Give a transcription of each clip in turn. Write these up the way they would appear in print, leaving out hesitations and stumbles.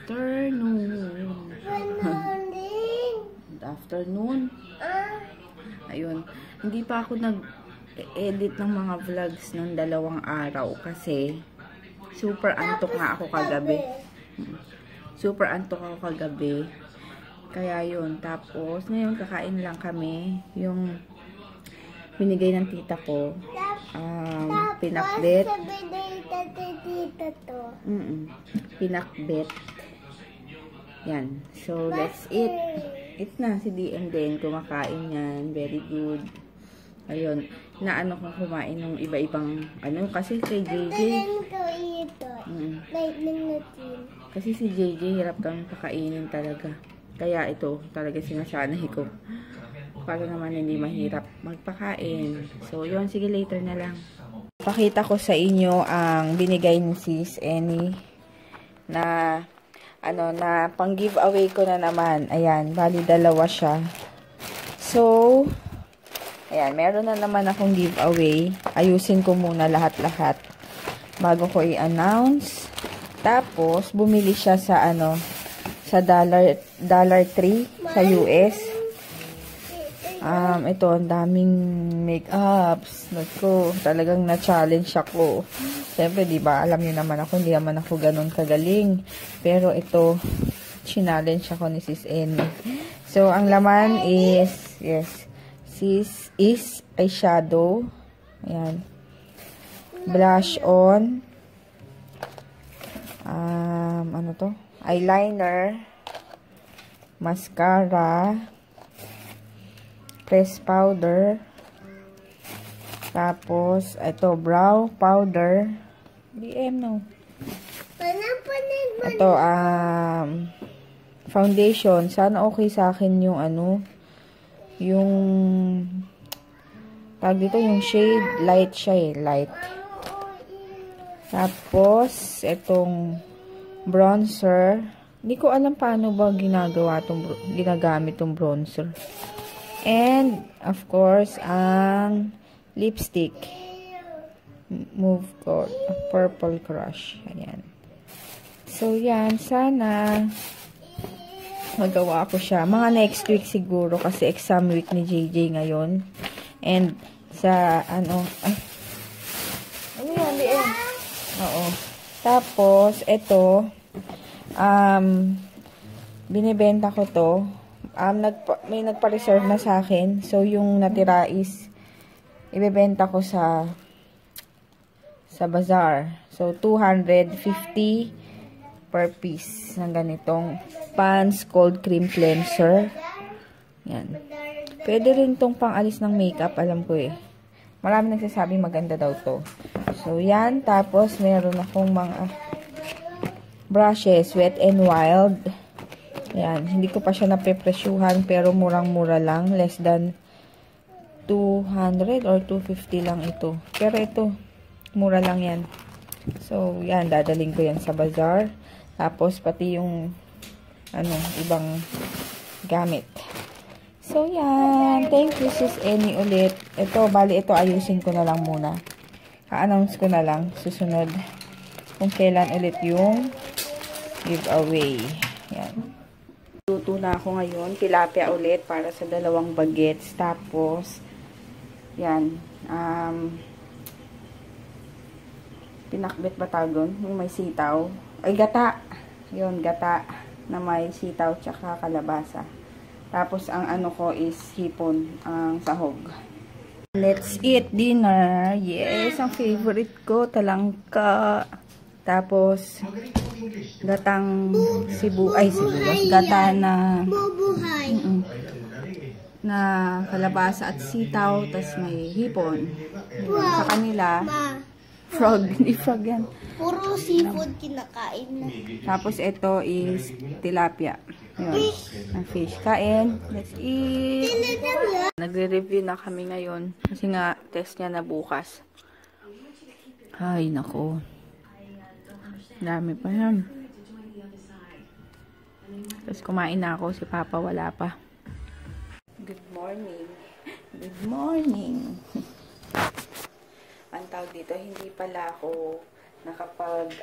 afternoon. Good afternoon. Ayun. Hindi pa ako nag-edit ng mga vlogs ng 2 araw kasi super antok nga ako kagabi. Super antok ako kagabi. Kaya yun. Tapos, ngayon kakain lang kami. Yung binigay ng tita ko. Pinakbet. Pinakbet. Yan. So, let's eat. Eat na. Si DM din. Kumakain yan. Very good. Ayun. Naano kong kumain ng iba-ibang ano. Kasi kay JJ. Kasi si JJ hirap kang pakainin talaga. Kaya ito talaga sinasanay ko. Para naman hindi mahirap magpakain. So, yun. Sige, later na lang. Pakita ko sa inyo ang binigay ni Sis Annie na ano, na pang giveaway ko na naman. Ayan, bali 2 siya. So, ayan, meron na naman akong giveaway. Ayusin ko muna lahat-lahat bago ko i-announce. Tapos, bumili siya sa ano, sa Dollar Tree sa US. Ito, ang daming make-ups. Naku, talagang na-challenge ako. Siyempre, di ba, alam niyo naman ako, hindi naman ako ganun kagaling. Pero ito, challenge ako ni Sis Annie. So, ang laman is, yes, Sis is eyeshadow. Ayan. Blush on. Ano to? Eyeliner. Mascara. Press powder. Tapos, ito, brow powder. BM, no? Ito, foundation. Sana okay sa akin yung ano, yung, tag dito, yung shade, light siya eh, light. Tapos, itong bronzer. Hindi ko alam paano ba ginagamit tong bronzer. And, of course, ang lipstick. Move Gold. Purple Crush. Ayan. So, yan. Sana magawa ko siya. Mga next week siguro kasi exam week ni JJ ngayon. And, sa, ano, ay. Ano yan, Liam? Oo. Tapos, ito, binibenta ko to. May nagpa-reserve na sa akin. So, yung natira is ibebenta ko sa bazaar. So, 250 per piece ng ganitong Pond's Cold Cream Cleanser. Yan. Pwede rin tong pang-alis ng makeup, alam ko eh. Marami nagsasabi maganda daw to. So, yan. Tapos, meron akong mga brushes, Wet n Wild. Yan. Hindi ko pa siya nape-presyuhan, pero murang-mura lang. Less than 200 or 250 lang ito. Pero ito, mura lang yan. So, yan. Dadaling ko yan sa bazaar. Tapos, pati yung ano, ibang gamit. So, yan. Thank you, Sis Annie ulit. Ito, bali ito, ayusin ko na lang muna. A-announce ko na lang. Susunod. Kung kailan ulit yung giveaway. Yan. Luto na ako ngayon. Tilapia ulit para sa 2 bagets. Tapos, yan. Pinakbet ba tawag doon? Yung may sitaw. Ay, gata. Yun, gata na may sitaw tsaka kalabasa. Tapos, ang ano ko is hipon, ang sahog. Let's eat dinner. Yes, ang favorite ko, talangka. Tapos, gatang sibuyas. Gata na na kalabasa at sitaw. Tapos may hipon. Sa kanila, frog. Hindi frog yan. Puro seafood kinakain na. Tapos, ito is tilapia. Yun. Ang fish. Kain. Let's eat. Nagre-review na kami ngayon. Kasi nga, test niya na bukas. Ay, nako. Dami pa yan. Tapos kumain na ako. Si Papa wala pa. Good morning. Good morning. Ang tawag dito, hindi pala ako nakapag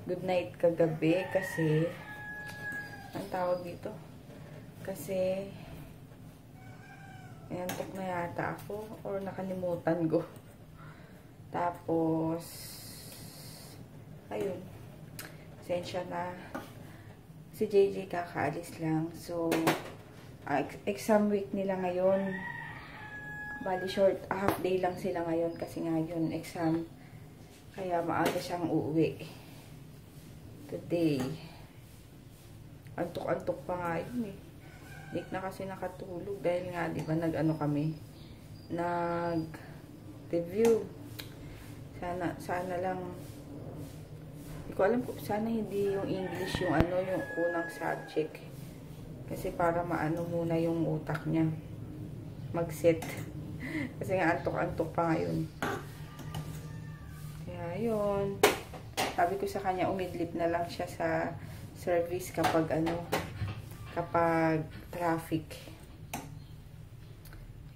good night kagabi kasi ang tawag dito kasi inantok na yata ako or nakalimutan ko. Tapos ayun, pasensya na, si JJ kakaalis lang, so exam week nila ngayon. Bali short, half day lang sila ngayon kasi ngayon exam. Kaya maaga siyang uuwi. Today. Antok-antok pa nga yun eh. Hindi na kasi nakatulog dahil nga, di ba, nag-ano kami. Nag-review. Sana lang, hindi ko alam kung sana hindi yung English yung ano, yung unang subject. Kasi para maano muna yung utak niya. Mag-set. Kasi nga antok-antok pa ngayon. Kaya yun. Sabi ko sa kanya, umidlip na lang siya sa service kapag ano, kapag traffic.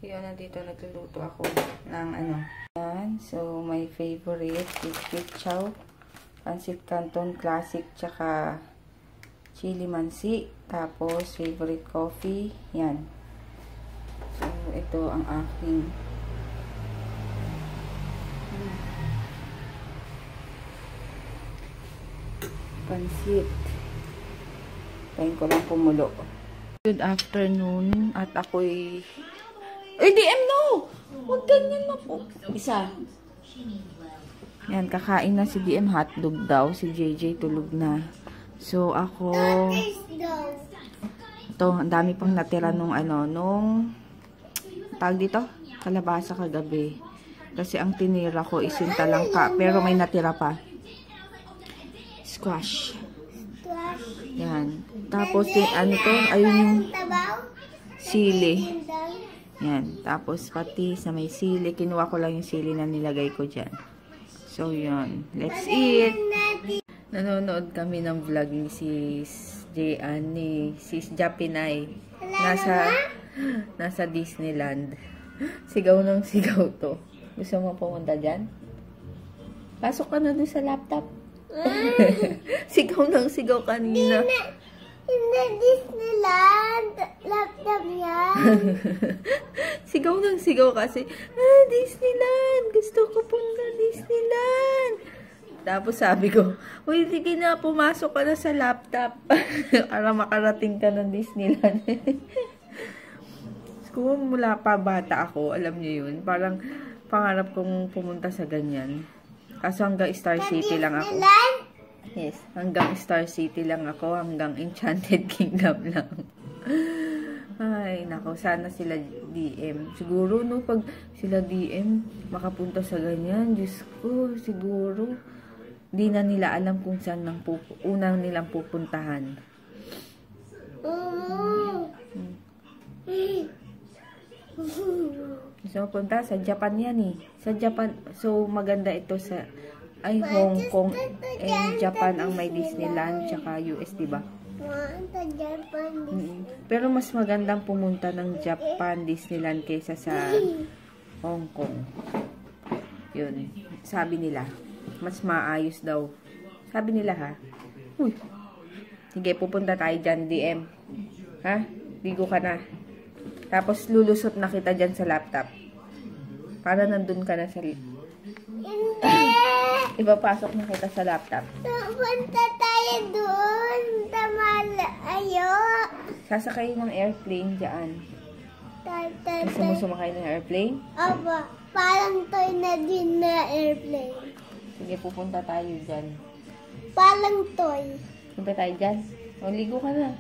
Yun, nandito nagluluto ako ng ano. Yan. So, my favorite is chow, pancit canton classic, tsaka chili mansi. Tapos, favorite coffee. Yan. So, ito ang aking pansit. Tayin ko lang pumulo. Good afternoon. At ako'y... Ay, DM no! Huwag ganyan po. Isa. Yan, kakain na si DM. Hotdog daw. Si JJ tulog na. So, ako... Ito, ang dami pang natira nung ano, nung... Tawag dito? Kalabasa kagabi. Kasi ang tinira ko is yung talangka. Pero may natira pa. Squash. Yan. Tapos, ano to? Ayun yung sili. Yan. Tapos, pati sa may sili. Kinuha ko lang yung sili na nilagay ko dyan. So, yun. Let's eat! Nanonood kami ng vlog ni Sis Jean, ni Sis Japinay. Nasa Disneyland. Sigaw ng sigaw to. Gusto mo pumunta dyan? Pasok ka na doon sa laptop. Sigaw ng sigaw kanina. Hindi Disneyland. Laptop yan. Sigaw ng sigaw kasi, Disneyland. Gusto ko punta Disneyland. Tapos sabi ko, uy, sige na, pumasok ka na sa laptop. Para makarating ka ng Disneyland. Kung mula pa bata ako, alam niyo yun, parang pangarap kong pumunta sa ganyan. Kaso hanggang Star City lang ako. Yes, hanggang Star City lang ako, hanggang Enchanted Kingdom lang. Ay, nako, sana sila DM. Siguro, no, pag sila DM, makapunta sa ganyan, Diyos ko, siguro, di na nila alam kung saan unang nilang pupuntahan. So, punta sa Japan yan eh. Sa Japan, so maganda ito sa Hong Kong and Japan ang may Disneyland tsaka US, diba? Pero mas magandang pumunta ng Japan Disneyland kaysa sa Hong Kong. Yun, sabi nila. Mas maayos daw. Sabi nila ha. Uy. Sige, pupunta tayo dyan, DM. Ha? Ligo ka na. Tapos lulusot na kita dyan sa laptop. Para nandun ka na sa... Ipapasok na kita sa laptop. Punta tayo doon. Ayo. Sasakay ng airplane dyan. Gusto mo sumakay ng airplane? Aba, parang toy na din na airplane. Sige, pupunta tayo dyan. Parang toy. Punta tayo dyan. O, ligo ka na.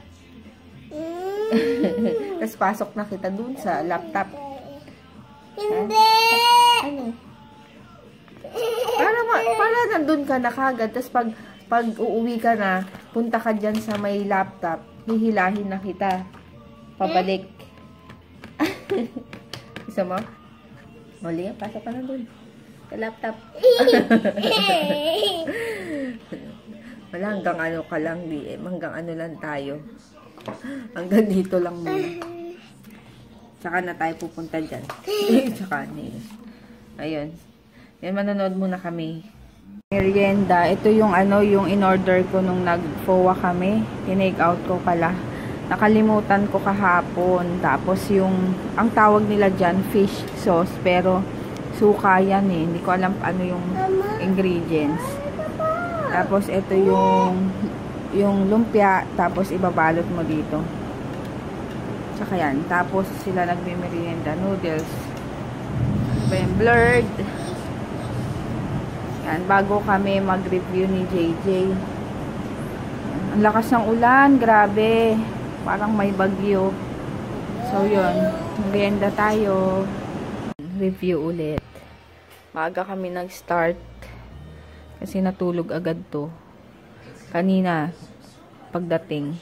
Tapos pasok na kita dun sa laptop. Hindi! Ano? Para nandun ka na kagad. Tapos pag uuwi ka na, punta ka dyan sa may laptop, hihilahin na kita. Pabalik. Gusto mo? Muli, pasok ka na dun. Sa laptop. Wala, hanggang ano ka lang, DM. Hanggang ano lang tayo. Hanggang dito lang muna. Tsaka na tayo pupunta dyan. Tsaka na yun. Ayun. Yan, manonood muna kami. Merienda. Ito yung ano, yung in-order ko nung nag-FOA kami. Tinake out ko pala. Nakalimutan ko kahapon. Tapos yung, ang tawag nila dyan, fish sauce. Pero, suka yan eh. Hindi ko alam ano yung ingredients. Tapos, ito yung lumpia. Tapos, ibabalot mo dito. Tsaka yan. Tapos, sila nagme-merienda. Noodles. Blurred. Yan. Bago kami mag-review ni JJ. Ang lakas ng ulan. Grabe. Parang may bagyo. So, yun. Merienda tayo. Review ulit. Maaga kami nag-start. Kasi natulog agad to. Kanina, pagdating.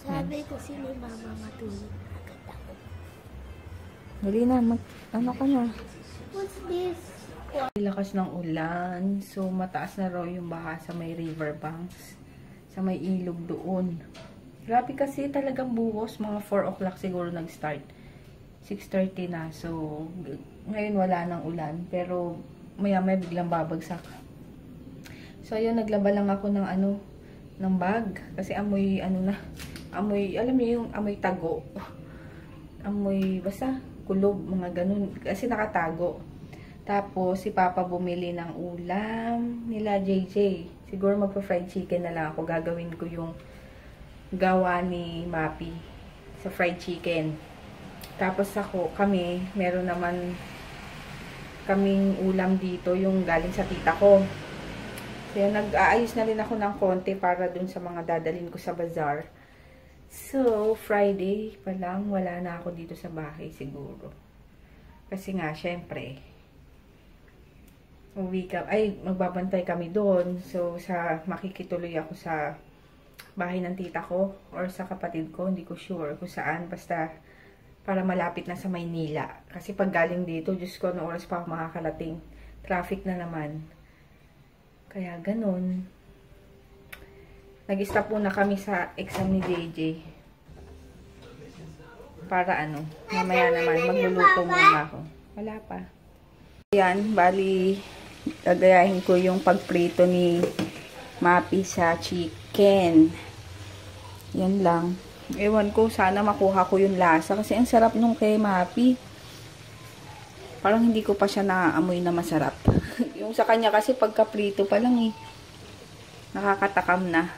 Sabi ko si mama matulog agad ako. Dali na, ano ka na? What's this? Lakas ng ulan. So, mataas na raw yung baha sa may riverbanks. Sa may ilog doon. Grabe kasi talagang buhos. Mga 4 o'clock siguro nag-start. 6:30 na. So, ngayon wala ng ulan. Pero, maya-maya biglang babagsak. So, ayun, naglaba lang ako ng ano, ng bag. Kasi amoy, ano na, amoy, alam niyo yung amoy tago. Amoy, basta, kulob, mga ganun. Kasi nakatago. Tapos, si Papa bumili ng ulam nila JJ. Siguro magpa-fried chicken na lang ako. Gagawin ko yung gawa ni Mapi sa fried chicken. Tapos kami, meron naman kaming ulam dito, yung galing sa tita ko. Kaya nag-aayos na rin ako ng konti para dun sa mga dadalhin ko sa bazaar. So, Friday pa lang, wala na ako dito sa bahay siguro. Kasi nga, syempre, magbabantay kami doon. So, makikituloy ako sa bahay ng tita ko or sa kapatid ko. Hindi ko sure kung saan. Basta, para malapit na sa Maynila. Kasi pag galing dito, Diyos ko, anong oras pa ako makakalating. Traffic na naman. Kaya, ganun. Nag-stop muna kami sa exam ni JJ. Para ano, mamaya naman, magluluto muna ako. Wala pa. Ayan, bali, gagayahin ko yung pagprito ni Mapi sa chicken. Yan lang. Ewan ko, sana makuha ko yung lasa. Kasi ang sarap nung kay Mapi. Parang hindi ko pa siya naaamoy na masarap. Yung sa kanya kasi pagkaprito pa lang eh. Nakakatakam na.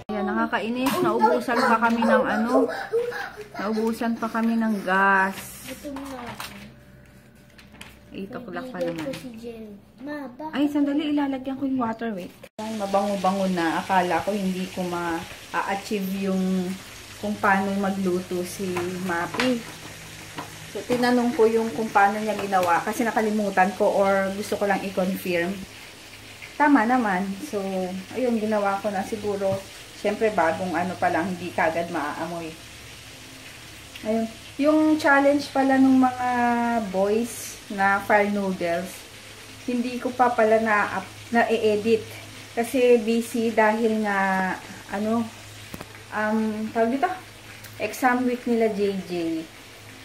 Ayan, nakakainis. Naubusan pa kami ng ano. Naubusan pa kami ng gas. Ito na. 8 o'clock pa naman. Ay, Ay, sandali. Ilalagyan ko yung water, wait. Mabango-bango na. Akala ko hindi ko ma-achieve yung kung paano magluto si Mapi. So, tinanong ko yung kung paano niya ginawa. Kasi nakalimutan ko or gusto ko lang i-confirm. Tama naman. So, ayun, ginawa ko na siguro. Siyempre, bagong ano pa lang, hindi kagad maaamoy. Ayun. Yung challenge pala ng mga boys na fire noodles, hindi ko pa pala na-edit. Kasi busy dahil nga, ano, tawag dito, exam week nila JJ.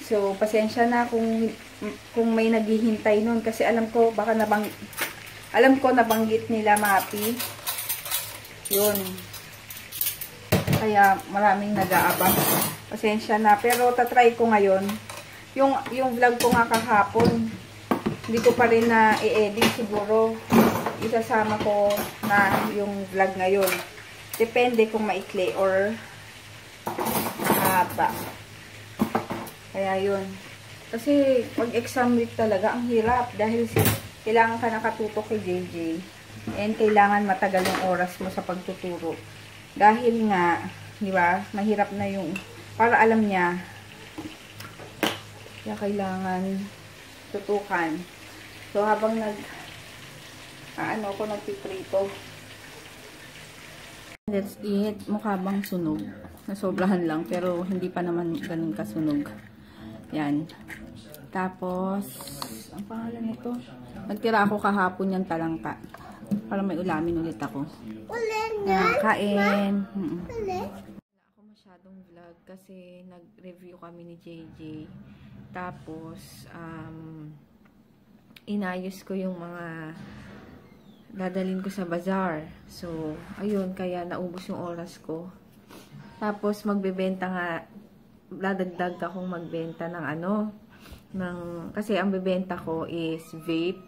So, pasensya na kung may naghihintay nun. Kasi alam ko, nabanggit nila Mapi. Yun. Kaya maraming nag-aabang. Pasensya na. Pero tatry ko ngayon. Yung vlog ko nga kahapon, hindi ko pa rin na i-edit siguro. Isasama ko na yung vlog ngayon. Depende kung maikli or mahaba. Kaya yun. Kasi pag exam week talaga, ang hirap. Dahil kailangan ka nakatutok kay JJ. And kailangan matagal yung oras mo sa pagtuturo. Dahil nga, di ba, mahirap na yung, para alam niya, kaya kailangan tutukan. So, habang nagpiprito. Let's eat. Mukha bang sunog? Nasobrahan lang, pero hindi pa naman ganun kasunog. Yan. Tapos, ang pangalan nito? Nagtira ako kahapon yung talangka. Para may ulamin ulit ako. Kain. Wala ako masyadong vlog kasi nag-review kami ni JJ. Tapos, inayos ko yung mga dadalhin ko sa bazaar. So, ayun, kaya naubos yung oras ko. Tapos, magbebenta nga, dadagdag akong magbenta ng kasi ang bebenta ko is vape.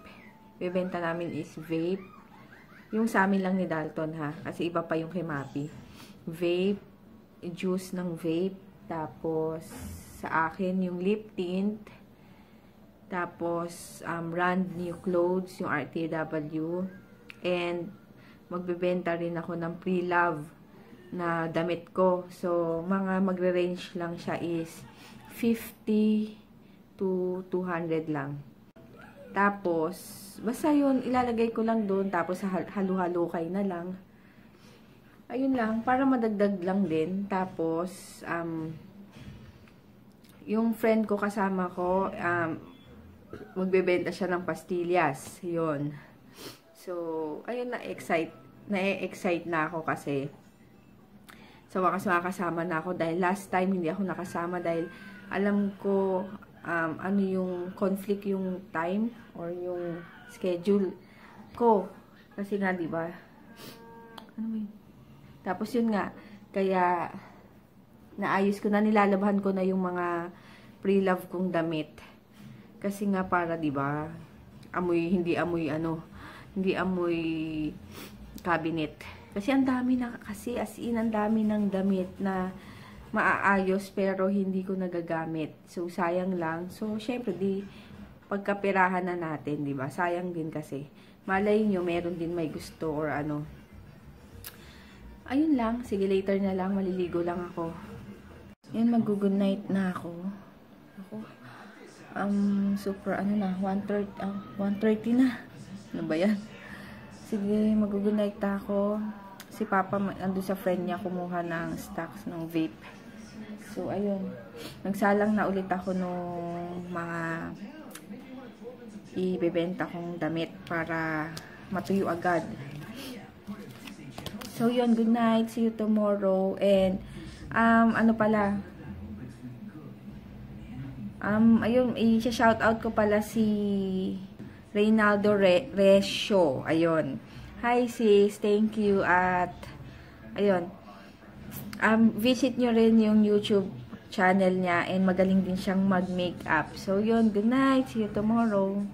Bebenta namin is vape. Yung sa amin lang ni Dalton ha, kasi iba pa yung kay Mapi. Vape, juice ng vape, tapos sa akin yung lip tint, tapos brand new clothes, yung RTW, and magbebenta rin ako ng pre-love na damit ko. So, mga magre-range lang siya is 50 to 200 lang. Tapos, basta yun, ilalagay ko lang doon, tapos halu-halukay na lang. Ayun lang, para madagdag lang din. Tapos, yung friend ko kasama ko, magbebenta siya ng pastillas. Yun. So, ayun, na-excite na ako kasi sa wakas makakasama na ako dahil last time hindi ako nakasama dahil alam ko ano yung conflict yung time or yung schedule ko. Kasi nga, di ba? Ano ba yun? Tapos yun nga, kaya naayos ko na, nilalabahan ko na yung mga pre-love kong damit. Kasi nga para, di ba, hindi amoy cabinet. Kasi ang dami na, kasi as in, ang dami ng damit na maaayos pero hindi ko nagagamit. So, sayang lang. So, syempre, pagkapirahan na natin, di ba? Sayang din kasi. Malay nyo, meron din may gusto or ano. Ayun lang. Sige, later na lang. Maliligo lang ako. Yun, mag-good night na ako. Super, 1:30 na. Ano ba yan? Sige, mag-good night na ako. Si Papa, ando sa friend niya, kumuha ng stocks ng vape. So, ayun. Nagsalang na ulit ako nung mga ibebenta kong damit para matuyo agad. So, yun. Good night. See you tomorrow. And, ayun, i-shoutout ko pala si Reynaldo Resio. Ayun. Hi sis, thank you. At, ayun, visit nyo rin yung YouTube channel niya and magaling din siyang mag-makeup. So, yun, good night. See you tomorrow.